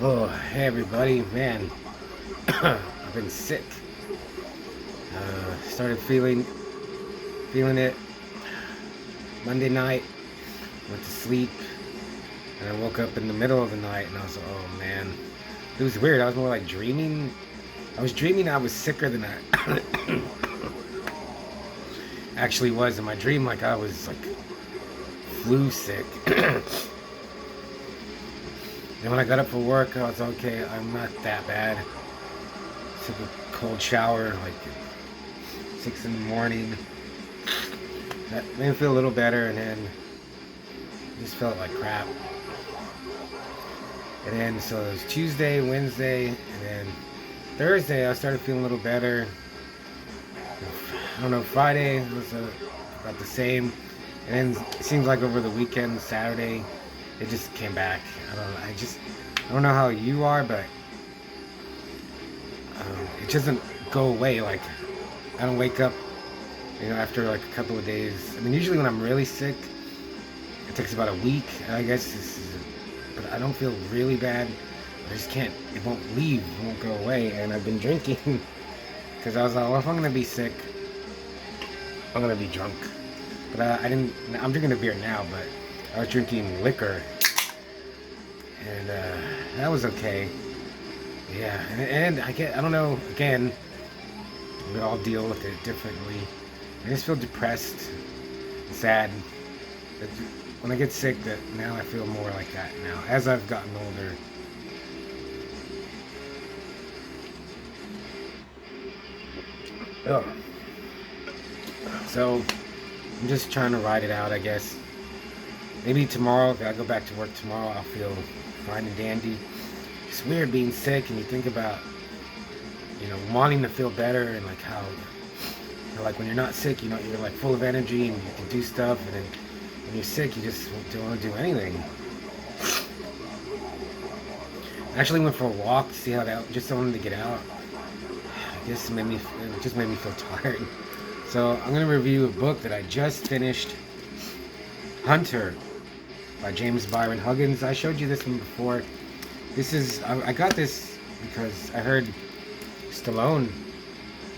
Oh, hey everybody, man. I've been sick. Started feeling it Monday night. Went to sleep, and I woke up in the middle of the night, and I was like, oh man, it was weird. I was more like dreaming. I was dreaming I was sicker than I actually was in my dream. Like I was like flu sick. And when I got up for work, I was okay. I'm not that bad. Took a cold shower like at 6 in the morning. That made me feel a little better, and then just felt like crap. And then so it was Tuesday, Wednesday, and then Thursday I started feeling a little better. I don't know, Friday was about the same. And then it seems like over the weekend, Saturday, it just came back. I don't know how you are, but it doesn't go away. Like, I don't wake up, after like a couple of days. I mean, usually when I'm really sick, it takes about a week. I guess but I don't feel really bad. I just can't. It won't leave. It won't go away. And I've been drinking because I was like, well, if I'm gonna be sick, I'm gonna be drunk. But I didn't. I'm drinking a beer now, but I was drinking liquor, and that was okay. Yeah, and I don't know. Again, we all deal with it differently. I just feel depressed, and sad. That when I get sick, that now I feel more like that now as I've gotten older. Oh, so I'm just trying to ride it out, I guess. Maybe tomorrow, if I go back to work tomorrow, I'll feel fine and dandy. It's weird being sick, and you think about, wanting to feel better, and like how, like when you're not sick, you're like full of energy and you can do stuff, and then when you're sick, you just don't want to do anything. I actually went for a walk to see how that, just wanted to get out. I guess it just made me feel tired. So I'm gonna review a book that I just finished, Hunter by James Byron Huggins. I showed you this one before. I got this because I heard Stallone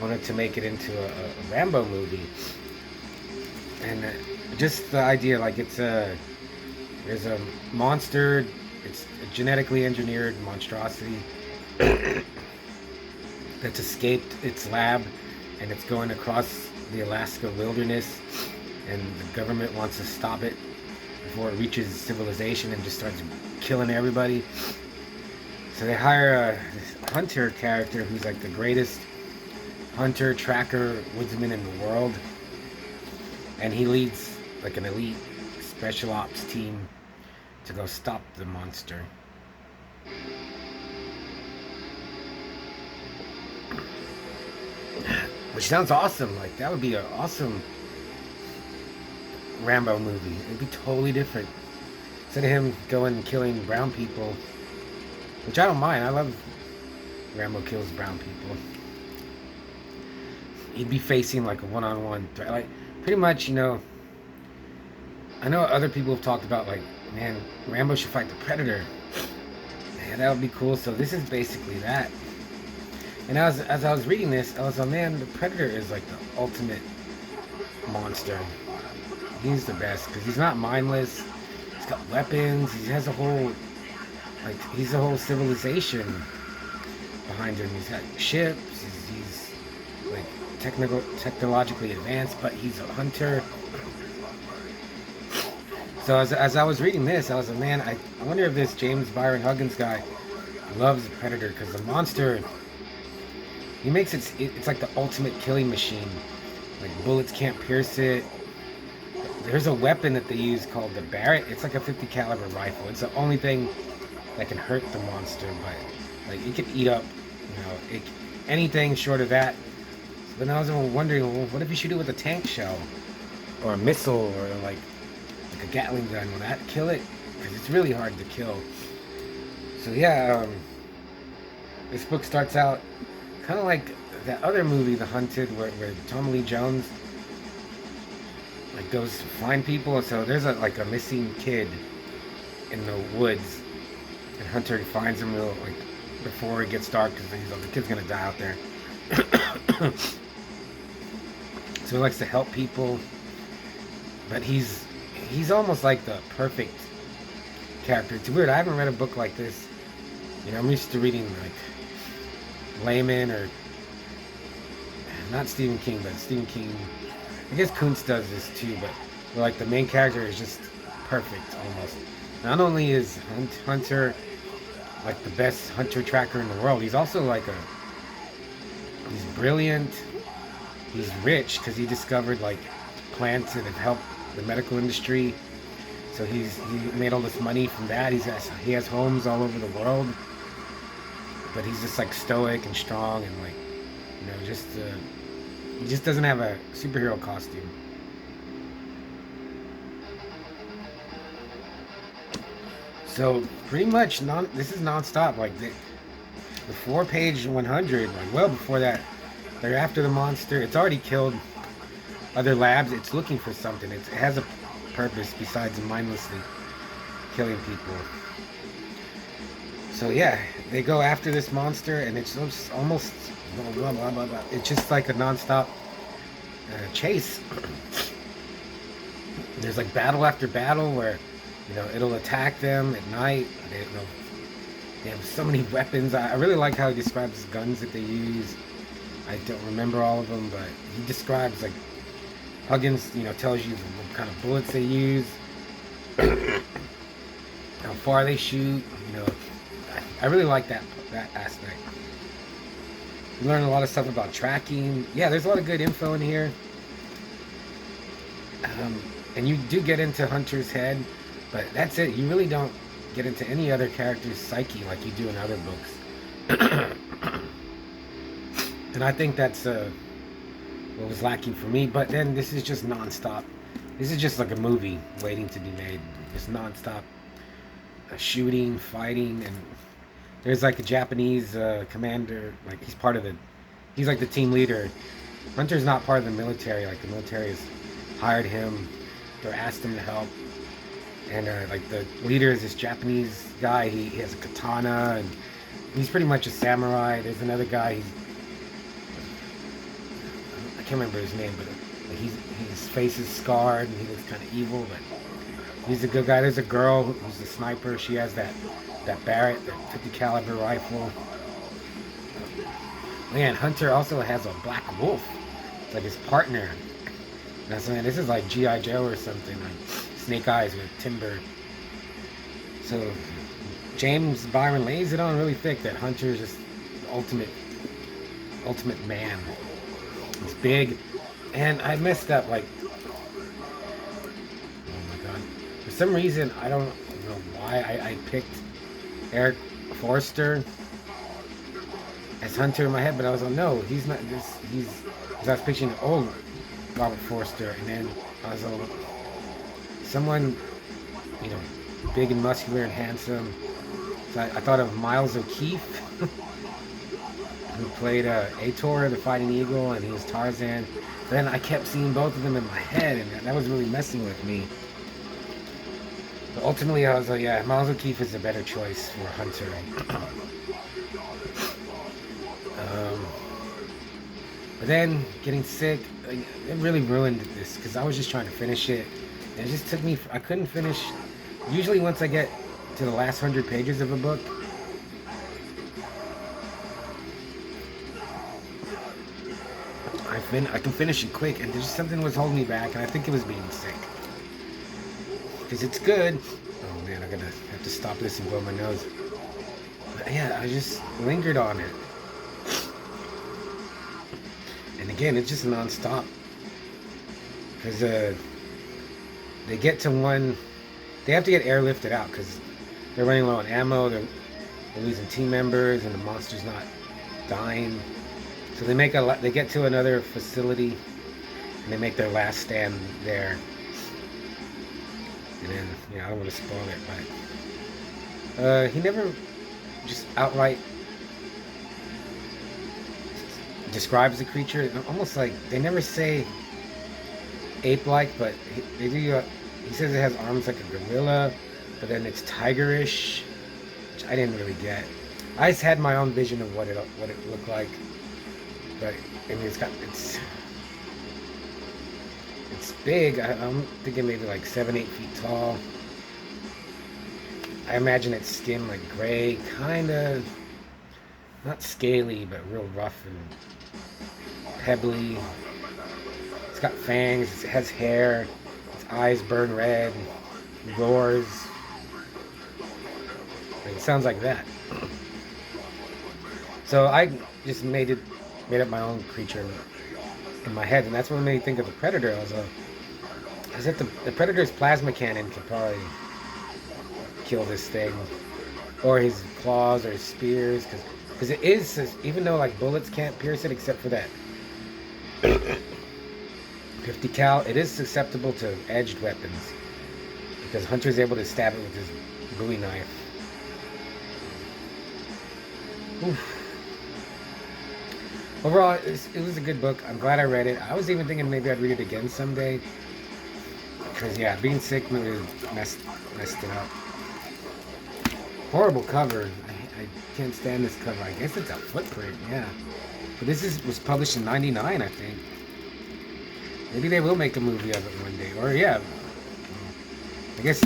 wanted to make it into a Rambo movie, and just the idea, like there's a monster, it's a genetically engineered monstrosity that's escaped its lab, and it's going across the Alaska wilderness, and the government wants to stop it before it reaches civilization and just starts killing everybody. So they hire this hunter character who's like the greatest hunter, tracker, woodsman in the world, and he leads like an elite special ops team to go stop the monster. Which sounds awesome. Like, that would be an awesome Rambo movie. It'd be totally different. Instead of him going and killing brown people, which I don't mind. I love Rambo kills brown people. He'd be facing like a one-on-one threat. Like, pretty much, I know other people have talked about, like, man, Rambo should fight the Predator. Man, that would be cool. So this is basically that. And as I was reading this, I was like, man, the Predator is like the ultimate monster. He's the best because he's not mindless. He's got weapons. He has he's a whole civilization behind him. He's got ships. He's like technologically advanced, but he's a hunter. So as I was reading this, I was like, man, I wonder if this James Byron Huggins guy loves the Predator, because the monster, he makes it's like the ultimate killing machine. Like, bullets can't pierce it. There's a weapon that they use called the Barrett. It's like a 50 caliber rifle. It's the only thing that can hurt the monster, but like, it can eat up, anything short of that. But then I was wondering, well, what if you shoot it with a tank shell or a missile or like a Gatling gun? Will that kill it? Because it's really hard to kill. So yeah, this book starts out kind of like that other movie, The Hunted, where Tommy Lee Jones like goes to find people. So there's a missing kid in the woods, And Hunter finds him real like before it gets dark because he's like, the kid's gonna die out there. So he likes to help people, but he's almost like the perfect character. It's weird. I haven't read a book like this. You know, I'm used to reading like layman or not Stephen King, but Stephen King. I guess Kuntz does this too, but like the main character is just perfect almost. Not only is Hunter like the best hunter tracker in the world, he's also like he's brilliant. He's rich because he discovered like plants that have helped the medical industry. So he made all this money from that. He has homes all over the world, but he's just like stoic and strong and like, you know, just he just doesn't have a superhero costume. So pretty much this is non-stop. Like the 4-page 100, like well before that, they're after the monster. It's already killed other labs. It's looking for something. It has a purpose besides mindlessly killing people. So yeah, they go after this monster, and it's almost blah, blah, blah, blah, blah. It's just like a non-stop chase. There's like battle after battle where, you know, it'll attack them at night. They have so many weapons. I really like how he describes guns that they use. I don't remember all of them, but he describes like Huggins, you know, tells you what kind of bullets they use, how far they shoot. You know, I really like that aspect. You learn a lot of stuff about tracking. Yeah, there's a lot of good info in here, and you do get into Hunter's head, but that's it. You really don't get into any other character's psyche like you do in other books. And I think that's what was lacking for me. But then this is just non-stop. This is just like a movie waiting to be made. Just non-stop shooting, fighting, and there's like a Japanese commander. Like he's like the team leader. Hunter's not part of the military. Like the military has hired him or asked him to help. And like the leader is this Japanese guy. He has a katana, and he's pretty much a samurai. There's another guy. I can't remember his name, but his face is scarred and he looks kind of evil, but he's a good guy. There's a girl who's a sniper. She has that Barrett, that 50 caliber rifle. Man, Hunter also has a black wolf. It's like his partner. That's this is like G.I. Joe or something, like Snake Eyes with Timber. So James Byron lays it on really thick that Hunter is just the ultimate man. He's big, and I messed up, like, oh my god, for some reason I don't know why I picked Eric Forster as Hunter in my head, but I was like, no, he's not this. Because I was picturing old Robert Forster, and then I was like, someone, you know, big and muscular and handsome. So I thought of Miles O'Keefe, who played Ator, the Fighting Eagle, and he was Tarzan. Then I kept seeing both of them in my head, and that was really messing with me. But ultimately, I was like, yeah, Miles O'Keefe is a better choice for Hunter. But then, getting sick, it really ruined this, because I was just trying to finish it. And it just took me, I couldn't finish. Usually once I get to the last 100 pages of a book, I can finish it quick, and there's just something was holding me back, and I think it was being sick. Because it's good. Oh man, I'm gonna have to stop this and blow my nose. But yeah, I just lingered on it. And again, it's just non-stop. Because they get to one, they have to get airlifted out because they're running low on ammo, they're losing team members, and the monster's not dying. So they get to another facility, and they make their last stand there. And then, I don't want to spoil it, but he never just outright describes the creature. Almost like they never say ape-like, but he says it has arms like a gorilla, but then it's tigerish. I didn't really get. I just had my own vision of what it looked like, but I mean it's big. I'm thinking maybe like 7-8 feet tall. I imagine its skin like gray, kind of not scaly, but real rough and pebbly. It's got fangs. It has hair. Its eyes burn red. It roars. It sounds like that. So I just made up my own creature in my head, and that's what made me think of the Predator. I was at the Predator's plasma cannon could probably kill this thing, or his claws or his spears, because it is, even though like bullets can't pierce it except for that 50 cal, it is susceptible to edged weapons because Hunter's able to stab it with his Bowie knife. Oof. Overall, it was a good book. I'm glad I read it. I was even thinking maybe I'd read it again someday. Because, yeah, being sick really messed it up. Horrible cover. I can't stand this cover. I guess it's a footprint, yeah. But this was published in '99, I think. Maybe they will make a movie of it one day. Or, yeah. I guess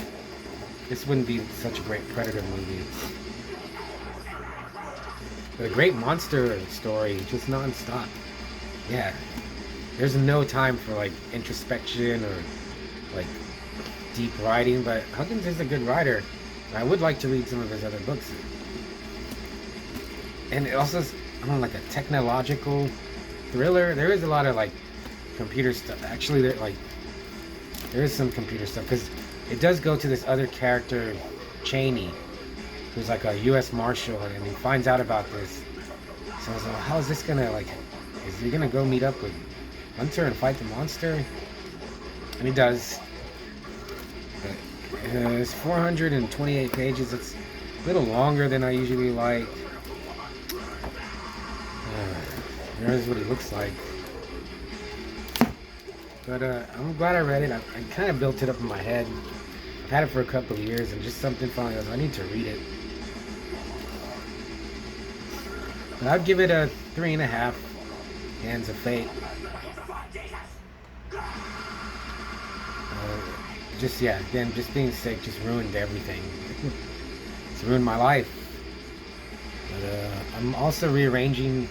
this wouldn't be such a great Predator movie. But a great monster story, just non-stop. Yeah. There's no time for, like, introspection or, like, deep writing, but Huggins is a good writer. I would like to read some of his other books. And it also is, I don't know, like a technological thriller. There is a lot of, like, computer stuff. Actually, there is some computer stuff, because it does go to this other character, Cheney, who's like a U.S. Marshal, and he finds out about this. So I was like, how is this gonna, like, is he gonna go meet up with Hunter and fight the monster? And he does. But, it's 428 pages. It's a little longer than I usually like. Here's what he looks like. But I'm glad I read it. I kind of built it up in my head. I've had it for a couple of years, and just something finally was, I need to read it. But I'd give it a 3.5. Hands of Fate. Just, yeah, again, just being sick just ruined everything. It's ruined my life. But I'm also rearranging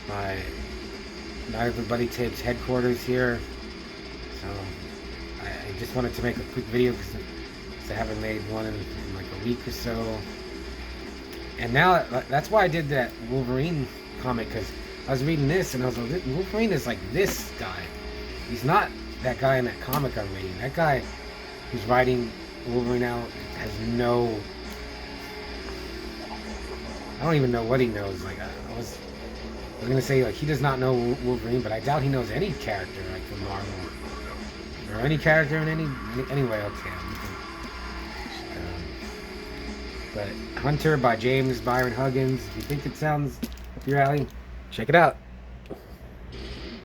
my Not Everybody Tapes headquarters here. So I just wanted to make a quick video because I haven't made one in like a week or so. And now that's why I did that Wolverine comic, because I was reading this and I was like, Wolverine is like this guy. He's not that guy in that comic I'm reading. That guy who's writing Wolverine out has no... I don't even know what he knows. Like I was gonna say, like, he does not know Wolverine, but I doubt he knows any character, like, from Marvel or any character in anyway. Okay. But Hunter by James Byron Huggins. If you think it sounds up your alley, check it out.